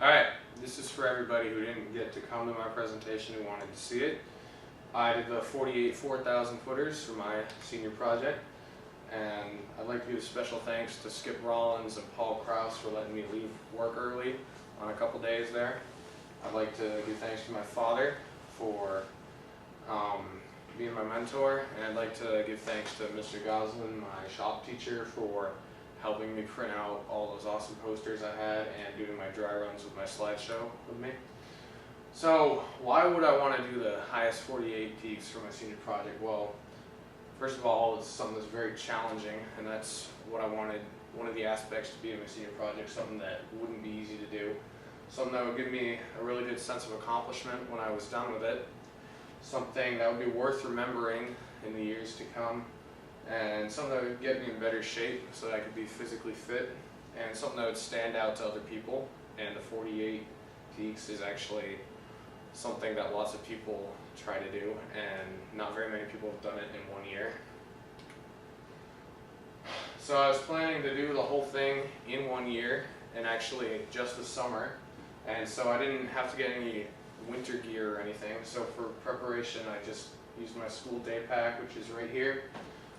Alright, this is for everybody who didn't get to come to my presentation who wanted to see it. I did the 48 4,000 footers for my senior project, and I'd like to give special thanks to Skip Rollins and Paul Krause for letting me leave work early on a couple days there. I'd like to give thanks to my father for being my mentor, and I'd like to give thanks to Mr. Goslin, my shop teacher, for helping me print out all those awesome posters I had and doing my dry runs with my slideshow with me. So why would I want to do the highest 48 peaks for my senior project? Well, first of all, it's something that's very challenging, and that's what I wanted, one of the aspects to be in my senior project, something that wouldn't be easy to do, something that would give me a really good sense of accomplishment when I was done with it, something that would be worth remembering in the years to come, and something that would get me in better shape so that I could be physically fit, and something that would stand out to other people. And the 48 peaks is actually something that lots of people try to do, and not very many people have done it in 1 year. So I was planning to do the whole thing in 1 year, and actually just the summer, and so I didn't have to get any winter gear or anything. So for preparation, I just used my school day pack, which is right here.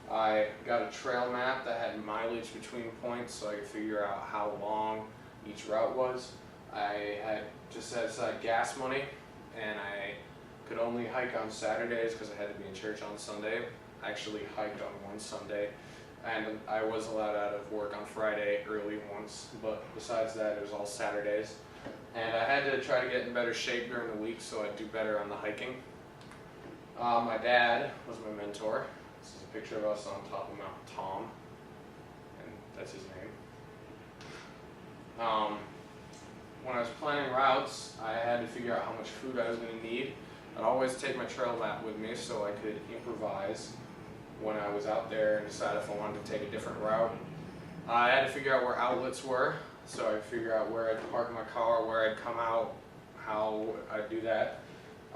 I got a trail map that had mileage between points so I could figure out how long each route was. I had just set aside gas money, and I could only hike on Saturdays because I had to be in church on Sunday. I actually hiked on one Sunday, and I was allowed out of work on Friday early once, but besides that it was all Saturdays. And I had to try to get in better shape during the week so I'd do better on the hiking. My dad was my mentor. This is a picture of us on top of Mount Tom, and that's his name. When I was planning routes, I had to figure out how much food I was going to need. I'd always take my trail map with me so I could improvise when I was out there and decide if I wanted to take a different route. I had to figure out where outlets were, so I'd figure out where I'd park my car, where I'd come out, how I'd do that.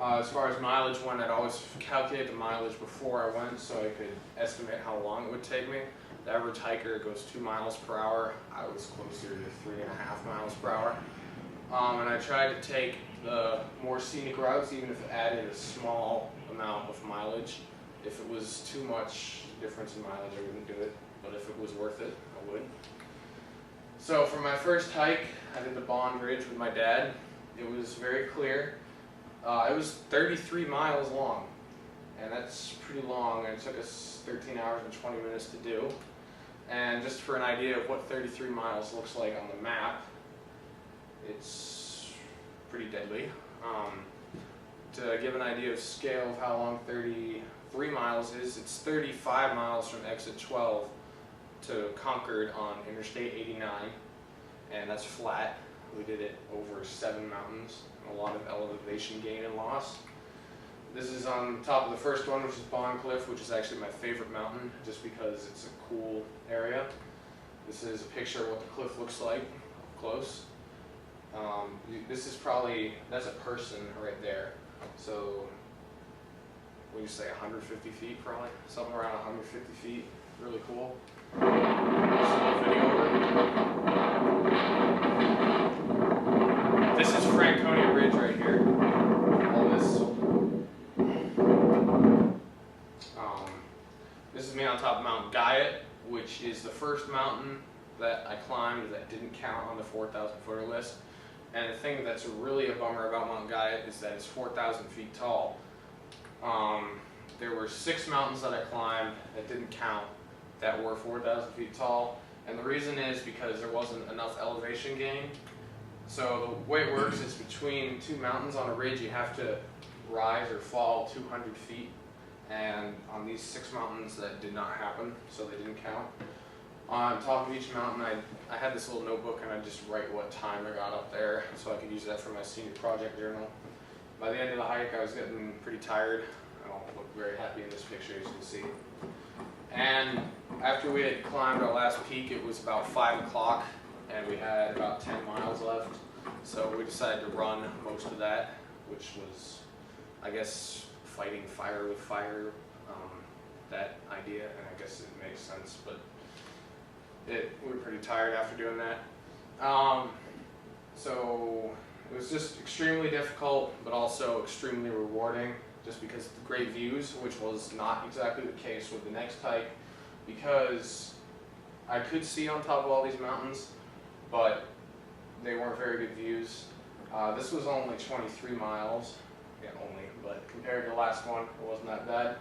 As far as mileage went, I'd always calculate the mileage before I went so I could estimate how long it would take me. The average hiker goes 2 miles per hour. I was closer to 3.5 miles per hour. And I tried to take the more scenic routes, even if it added a small amount of mileage. If it was too much difference in mileage, I wouldn't do it. But if it was worth it, I would. So for my first hike, I did the Bond Ridge with my dad. It was very clear. It was 33 miles long, and that's pretty long, and it took us 13 hours and 20 minutes to do. And just for an idea of what 33 miles looks like on the map, it's pretty deadly. To give an idea of scale of how long 33 miles is, it's 35 miles from exit 12 to Concord on Interstate 89, and that's flat. We did it over 7 mountains, and a lot of elevation gain and loss. This is on top of the first one, which is Bond Cliff, which is actually my favorite mountain, just because it's a cool area. This is a picture of what the cliff looks like up close. This is probably, that's a person right there. So, what do you say, 150 feet probably? Something around 150 feet, really cool. This is Franconia Ridge right here. All this. This is me on top of Mount Guyot, which is the first mountain that I climbed that didn't count on the 4,000 footer list. And the thing that's really a bummer about Mount Guyot is that it's 4,000 feet tall. There were 6 mountains that I climbed that didn't count that were 4,000 feet tall, and the reason is because there wasn't enough elevation gain. So the way it works is between 2 mountains on a ridge you have to rise or fall 200 feet, and on these 6 mountains that did not happen, so they didn't count. On top of each mountain I had this little notebook, and I'd just write what time I got up there so I could use that for my senior project journal. By the end of the hike I was getting pretty tired. I don't look very happy in this picture, as you can see. And after we had climbed our last peak, it was about 5 o'clock, and we had about 10 miles left. So we decided to run most of that, which was, I guess, fighting fire with fire, that idea, and I guess it makes sense, but we were pretty tired after doing that. So it was just extremely difficult, but also extremely rewarding, just because of the great views, which was not exactly the case with the next hike, because I could see on top of all these mountains, but they weren't very good views. This was only 23 miles, yeah, only, but compared to the last one, it wasn't that bad.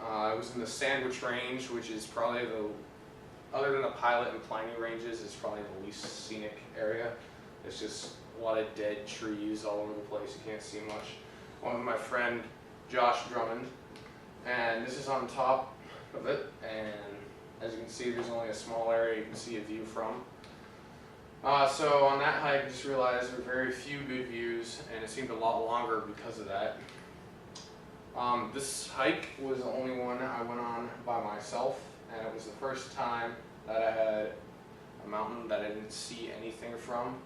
I was in the Sandwich Range, which is probably other than the Pilot and Pliny ranges, it's probably the least scenic area. It's just a lot of dead trees all over the place, you can't see much. One with my friend Josh Drummond, and this is on top of it, and as you can see, there's only a small area you can see a view from. So on that hike, I just realized there were very few good views, and it seemed a lot longer because of that. This hike was the only one I went on by myself, and it was the first time that I had a mountain that I didn't see anything from,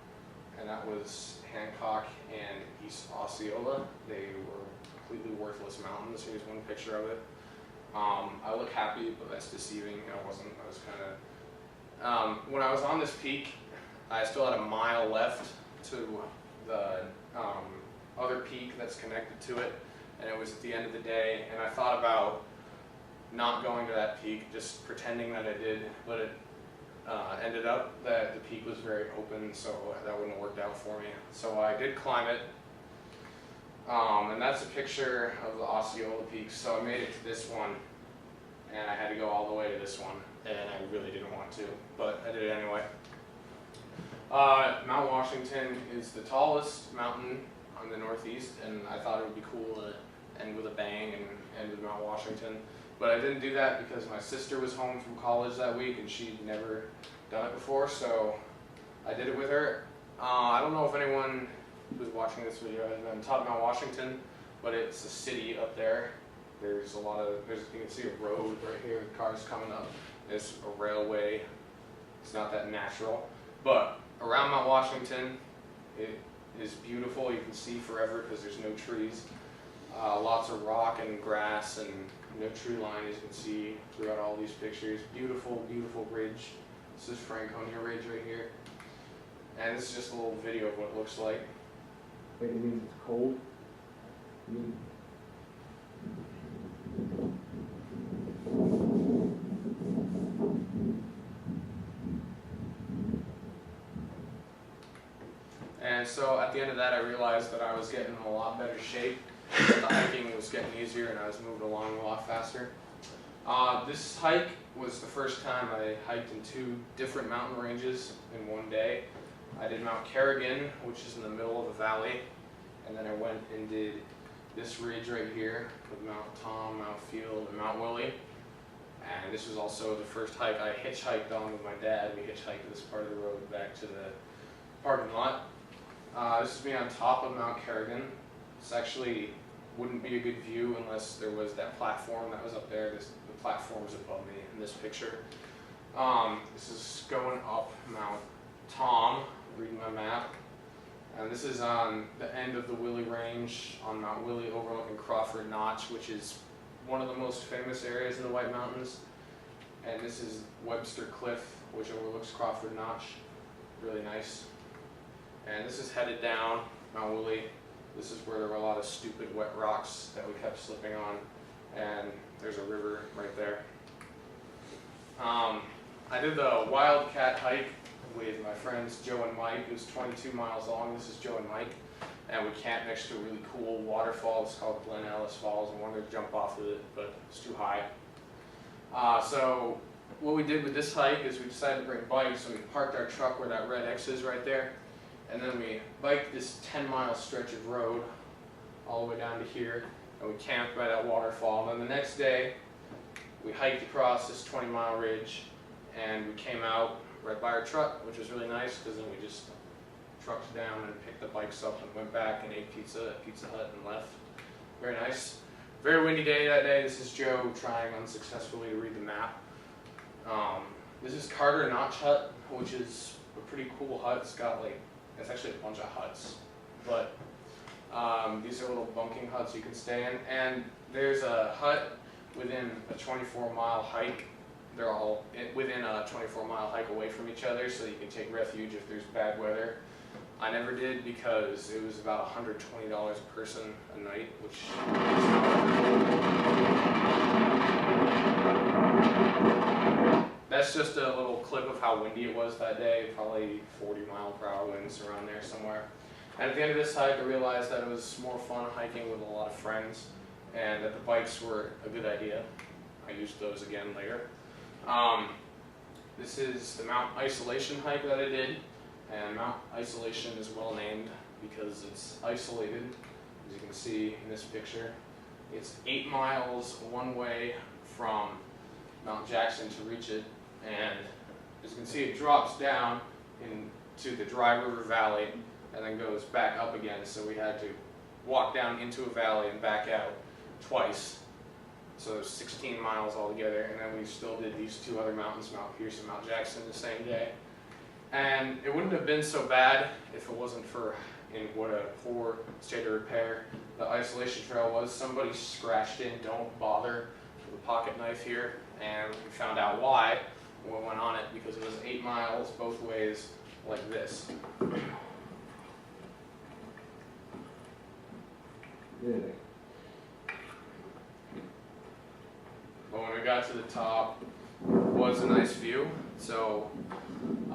and that was Hancock and East Osceola. They were completely worthless mountains. Here's one picture of it. I look happy, but that's deceiving. I wasn't. I was kind of... when I was on this peak, I still had a mile left to the other peak that's connected to it, and it was at the end of the day, and I thought about not going to that peak, just pretending that I did, but it ended up that the peak was very open, so that wouldn't have worked out for me. So I did climb it, and that's a picture of the Osceola peaks. So I made it to this one, and I had to go all the way to this one, and I really didn't want to, but I did it anyway. Mount Washington is the tallest mountain on the northeast, and I thought it would be cool to end with a bang and end with Mount Washington. But I didn't do that because my sister was home from college that week and she'd never done it before, so I did it with her. I don't know if anyone who's watching this video has been top Mount Washington, but it's a city up there. There's a lot of, you can see a road right here, cars coming up. There's a railway. It's not that natural. But around Mount Washington, it is beautiful. You can see forever because there's no trees. Lots of rock and grass and no tree line, as you can see throughout all these pictures. Beautiful, beautiful ridge. This is Franconia Ridge right here. And this is just a little video of what it looks like. Wait, it means it's cold? And so at the end of that, I realized that I was getting in a lot better shape. The hiking was getting easier and I was moving along a lot faster. This hike was the first time I hiked in 2 different mountain ranges in one day. I did Mount Kerrigan, which is in the middle of a valley, and then I went and did this ridge right here with Mount Tom, Mount Field, and Mount Willie. And this was also the first hike I hitchhiked on with my dad. We hitchhiked this part of the road back to the parking lot. This is me on top of Mount Kerrigan. This actually wouldn't be a good view unless there was that platform that was up there. The platform is above me in this picture. This is going up Mount Tom, reading my map. And this is on the end of the Willie Range on Mount Willie overlooking Crawford Notch, which is one of the most famous areas in the White Mountains. And this is Webster Cliff, which overlooks Crawford Notch. Really nice. And this is headed down Mount Willie. This is where there were a lot of stupid wet rocks that we kept slipping on. And there's a river right there. I did the Wildcat Hike with my friends Joe and Mike. It was 22 miles long. This is Joe and Mike. And we camped next to a really cool waterfall. It's called Glen Ellis Falls. I wanted to jump off of it, but it's too high. So what we did with this hike is we decided to bring bikes, so we parked our truck where that red X is right there. And then we biked this 10-mile stretch of road all the way down to here, and we camped by that waterfall. And then the next day, we hiked across this 20-mile ridge, and we came out right by our truck, which was really nice, because then we just trucked down and picked the bikes up and went back and ate pizza at Pizza Hut and left. Very nice. Very windy day that day. This is Joe trying unsuccessfully to read the map. This is Carter Notch Hut, which is a pretty cool hut. It's got it's actually a bunch of huts, but these are little bunking huts you can stay in. And there's a hut within a 24-mile hike. They're all within a 24-mile hike away from each other, so you can take refuge if there's bad weather. I never did because it was about $120 a person a night, which is that's just a little clip of how windy it was that day, probably 40-mile-per-hour winds around there somewhere. And at the end of this hike, I realized that it was more fun hiking with a lot of friends, and that the bikes were a good idea. I used those again later. This is the Mount Isolation hike that I did, and Mount Isolation is well named because it's isolated, as you can see in this picture. It's 8 miles one way from Mount Jackson to reach it, and as you can see, it drops down into the Dry River Valley and then goes back up again, so we had to walk down into a valley and back out twice. So there's 16 miles altogether, and then we still did these 2 other mountains, Mount Pierce and Mount Jackson, the same day. And it wouldn't have been so bad if it wasn't for in what a poor state of repair the Isolation Trail was. Somebody scratched in "Don't bother" with a pocket knife here, and we found out why when we went on it, because it was 8 miles both ways like this. Really? But when we got to the top, it was a nice view, so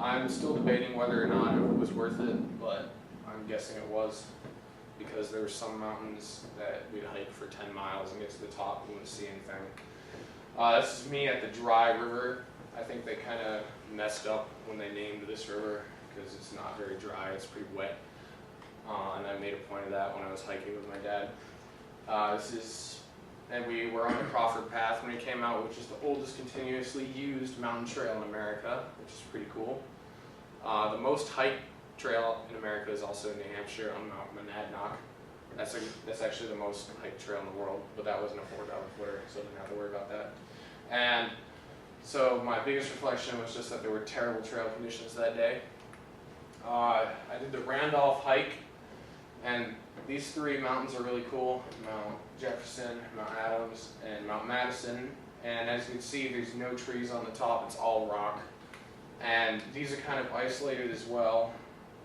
I'm still debating whether or not it was worth it, but I'm guessing it was, because there were some mountains that we'd hike for 10 miles and get to the top and wouldn't see anything. This is me at the Dry River. I think they kind of messed up when they named this river, because it's not very dry, it's pretty wet. And I made a point of that when I was hiking with my dad. And we were on the Crawford Path when we came out, which is the oldest continuously used mountain trail in America, which is pretty cool. The most hiked trail in America is also in New Hampshire on Mount Monadnock. That's actually the most hiked trail in the world, but that wasn't a 4,000 footer, so I didn't have to worry about that. And so my biggest reflection was just that there were terrible trail conditions that day. I did the Randolph Hike, and these 3 mountains are really cool: Mount Jefferson, Mount Adams, and Mount Madison. And as you can see, there's no trees on the top, it's all rock. And these are kind of isolated as well,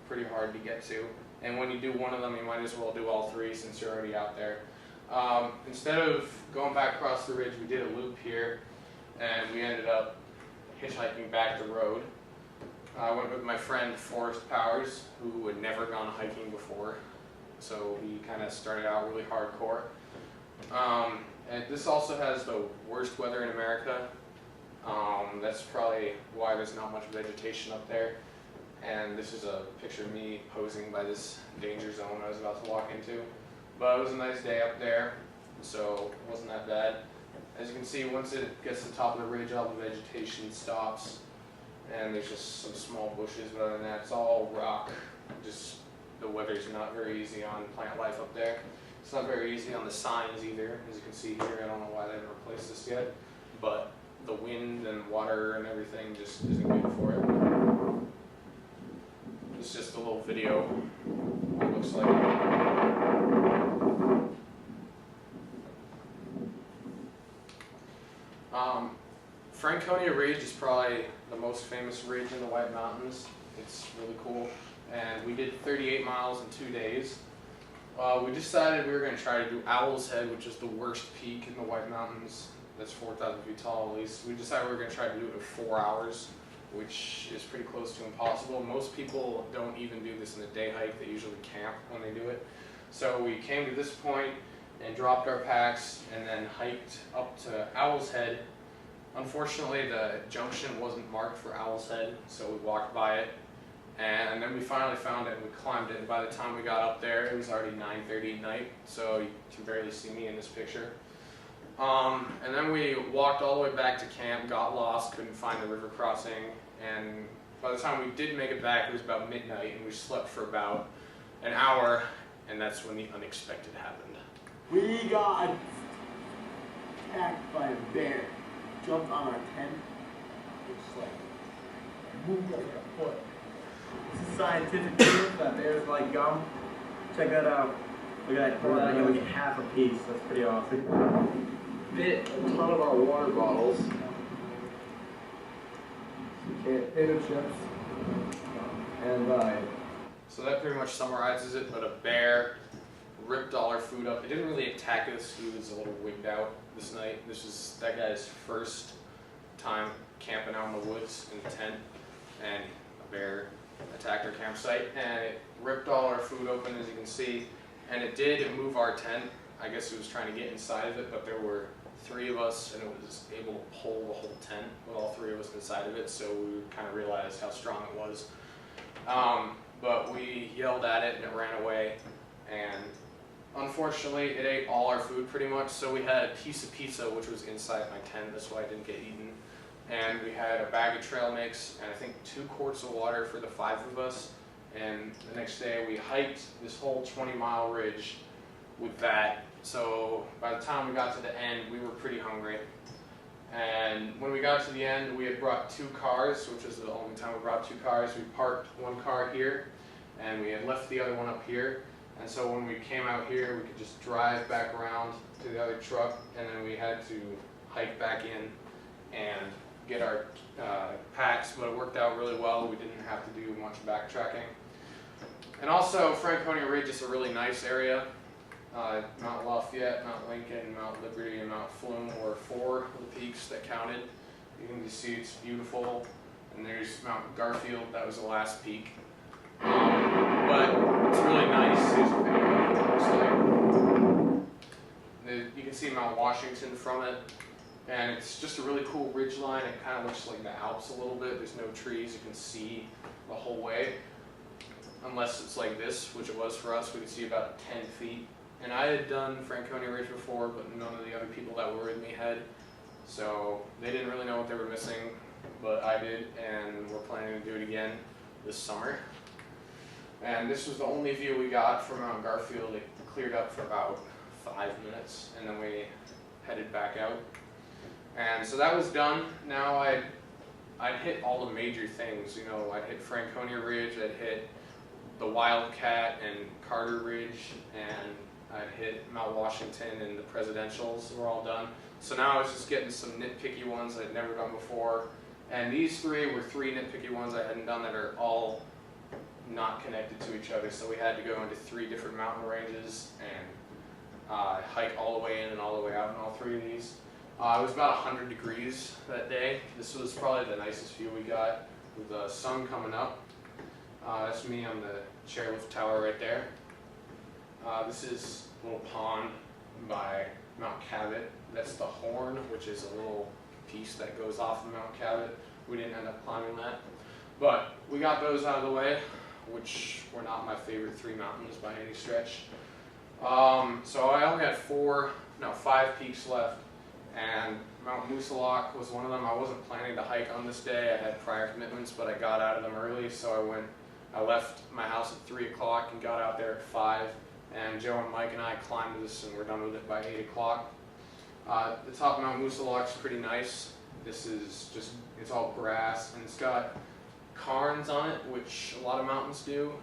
pretty hard to get to. And when you do one of them, you might as well do all 3 since you're already out there. Instead of going back across the ridge, we did a loop here, and we ended up hitchhiking back the road. I went with my friend Forrest Powers, who had never gone hiking before, so he kind of started out really hardcore. And this also has the worst weather in America. That's probably why there's not much vegetation up there. And this is a picture of me posing by this danger zone I was about to walk into. But it was a nice day up there, so it wasn't that bad. As you can see, once it gets to the top of the ridge, all the vegetation stops, and there's just some small bushes, but other than that, it's all rock. Just the weather's not very easy on plant life up there. It's not very easy on the signs either. As you can see here, I don't know why they haven't replaced this yet, but the wind and water and everything just isn't good for it. It's just a little video what it looks like. Franconia Ridge is probably the most famous ridge in the White Mountains. It's really cool. And we did 38 miles in 2 days. We decided we were going to try to do Owl's Head, which is the worst peak in the White Mountains. That's 4,000 feet tall at least. We decided we were going to try to do it in 4 hours, which is pretty close to impossible. Most people don't even do this in a day hike. They usually camp when they do it. So we came to this point and dropped our packs and then hiked up to Owl's Head. Unfortunately, the junction wasn't marked for Owl's Head, so we walked by it. And then we finally found it and we climbed it, and by the time we got up there, it was already 9:30 at night, so you can barely see me in this picture. And then we walked all the way back to camp, got lost, couldn't find the river crossing, and by the time we did make it back, it was about midnight, and we slept for about an hour, and that's when the unexpected happened. We got attacked by a bear. Jumped on our tent. It's like moved like a foot. It's a scientific proof that bears like gum. Check that out. Look at that. Pull that out, you get half a piece. That's pretty awesome. Bit a ton of our water bottles. Potato chips. And So that pretty much summarizes it, but a bear ripped all our food up. It didn't really attack us, he was a little wigged out this night. This was that guy's first time camping out in the woods in a tent, and a bear attacked our campsite, and it ripped all our food open, as you can see, and it did move our tent. I guess it was trying to get inside of it, but there were 3 of us, and it was able to pull the whole tent with all 3 of us inside of it, so we kind of realized how strong it was. But we yelled at it, and it ran away, and unfortunately, it ate all our food pretty much. So we had a piece of pizza, which was inside my tent, that's why it didn't get eaten. And we had a bag of trail mix, and I think 2 quarts of water for the 5 of us. And the next day, we hiked this whole 20-mile ridge with that. So by the time we got to the end, we were pretty hungry. And when we got to the end, we had brought 2 cars, which was the only time we brought 2 cars. We parked 1 car here, and we had left the other one up here. And so when we came out here, we could just drive back around to the other truck, and then we had to hike back in and get our packs, but it worked out really well. We didn't have to do much backtracking. And also, Franconia Ridge is a really nice area. Mount Lafayette, Mount Lincoln, Mount Liberty, and Mount Flume were 4 of the peaks that counted. You can just see it's beautiful. And there's Mount Garfield, that was the last peak. But it's really nice. Here's a video of what it looks like. You can see Mount Washington from it. And it's just a really cool ridge line. It kind of looks like the Alps a little bit. There's no trees. You can see the whole way. Unless it's like this, which it was for us. We could see about 10 feet. And I had done Franconia Ridge before, but none of the other people that were with me had. So they didn't really know what they were missing, but I did, and we're planning to do it again this summer. And this was the only view we got from Mount Garfield. It cleared up for about 5 minutes, and then we headed back out. And so that was done. Now I'd hit all the major things. You know, I'd hit Franconia Ridge, I'd hit the Wildcat and Carter Ridge, and I'd hit Mount Washington, and the presidentials were all done. So now I was just getting some nitpicky ones I'd never done before. And these 3 were 3 nitpicky ones I hadn't done that are all not connected to each other. So we had to go into 3 different mountain ranges and hike all the way in and all the way out in all 3 of these. It was about 100 degrees that day. This was probably the nicest view we got with the sun coming up. That's me on the chairlift tower right there. This is a little pond by Mount Cabot. That's the Horn, which is a little piece that goes off of Mount Cabot. We didn't end up climbing that. But we got those out of the way, which were not my favorite 3 mountains by any stretch. So I only had 5 peaks left, and Mount Moosilauke was one of them. I wasn't planning to hike on this day. I had prior commitments, but I got out of them early, so I left my house at 3 o'clock and got out there at 5, and Joe and Mike and I climbed this, and we're done with it by 8 o'clock. The top of Mount Moosilauke is pretty nice. This is just, it's all grass, and it's got cairns on it, which a lot of mountains do.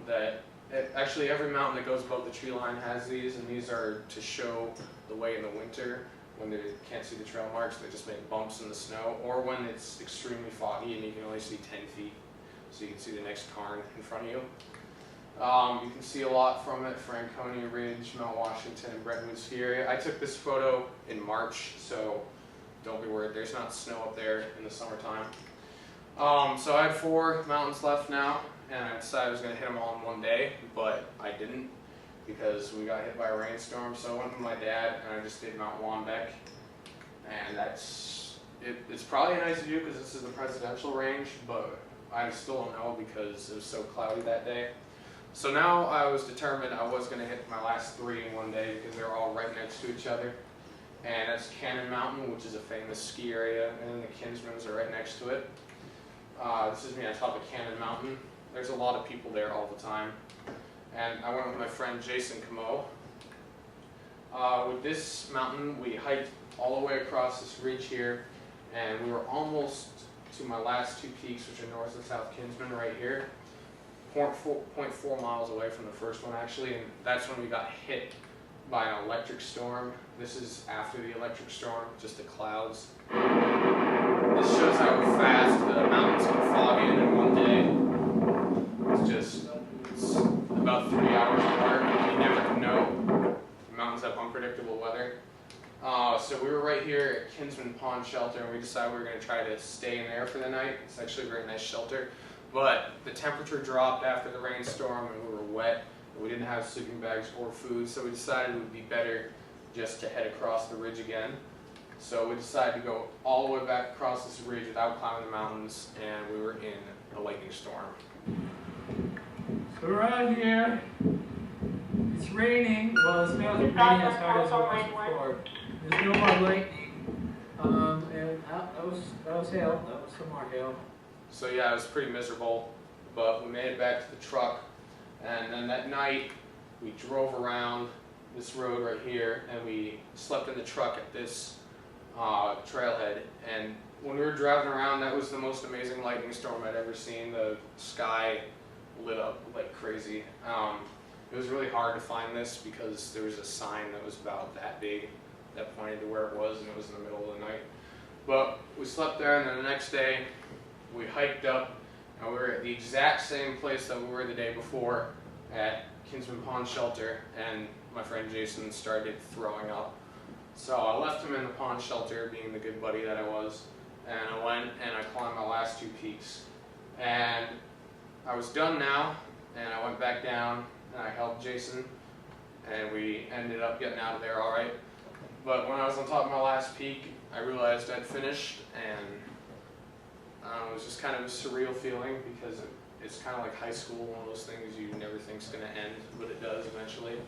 Actually, every mountain that goes above the tree line has these, and these are to show the way in the winter when they can't see the trail marks. They just make bumps in the snow, or when it's extremely foggy and you can only see 10 feet, so you can see the next cairn in front of you. You can see a lot from it: Franconia Ridge, Mount Washington, and Brentwood ski area. I took this photo in March, so don't be worried, there's not snow up there in the summertime. So I had 4 mountains left now, and I decided I was going to hit them all in one day, but I didn't, because we got hit by a rainstorm. So I went with my dad, and I just did Mount Wambeck, and it's probably a nice view because this is the presidential range, but I still don't know because it was so cloudy that day. So now I was determined I was going to hit my last 3 in one day because they're all right next to each other. And that's Cannon Mountain, which is a famous ski area, and then the Kinsmans are right next to it. This is me on top of Cannon Mountain. There's a lot of people there all the time. And I went with my friend Jason Cabot. With this mountain, we hiked all the way across this ridge here, and we were almost to my last 2 peaks, which are North and South Kinsman right here. 0.4 miles away from the first one, actually, and that's when we got hit by an electric storm. This is after the electric storm, just the clouds. This shows how fast the mountains can fog in one day. It's right here at Kinsman Pond Shelter, and we decided we were going to try to stay in there for the night. It's actually a very nice shelter, but the temperature dropped after the rainstorm and we were wet, and we didn't have sleeping bags or food, so we decided it would be better just to head across the ridge again. So we decided to go all the way back across this ridge without climbing the mountains, and we were in a lightning storm. So we're out here. It's raining. Well, it's not raining as hard as it was before. There's no more lightning. And that was Hale. That was some more Hale. So yeah, it was pretty miserable, but we made it back to the truck, and then that night we drove around this road right here, and we slept in the truck at this trailhead. And when we were driving around, that was the most amazing lightning storm I'd ever seen. The sky lit up like crazy. It was really hard to find this because there was a sign that was about that big that pointed to where it was, and it was in the middle of the night. But we slept there, and then the next day we hiked up, and we were at the exact same place that we were the day before at Kinsman Pond Shelter, and my friend Jason started throwing up. So I left him in the pond shelter, being the good buddy that I was, and I went and I climbed my last 2 peaks. And I was done now, and I went back down and I helped Jason, and we ended up getting out of there all right. But when I was on top of my last peak, I realized I'd finished, and it was just kind of a surreal feeling because it's kind of like high school, one of those things you never think's going to end, but it does eventually.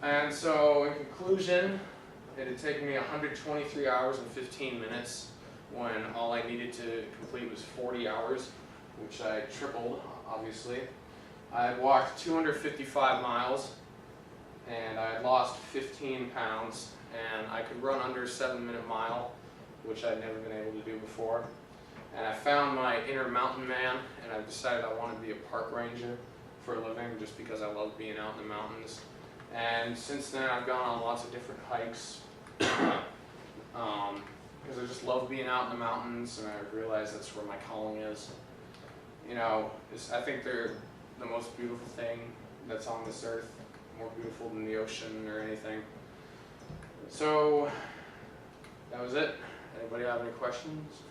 And so in conclusion, it had taken me 123 hours and 15 minutes when all I needed to complete was 40 hours, which I tripled, obviously. I had walked 255 miles, and I had lost 15 pounds, and I could run under a 7-minute mile, which I'd never been able to do before. And I found my inner mountain man, and I decided I wanted to be a park ranger for a living just because I love being out in the mountains. And since then I've gone on lots of different hikes because I just love being out in the mountains, and I realize that's where my calling is. You know, I think they're the most beautiful thing that's on this earth, more beautiful than the ocean or anything. So that was it. Anybody have any questions?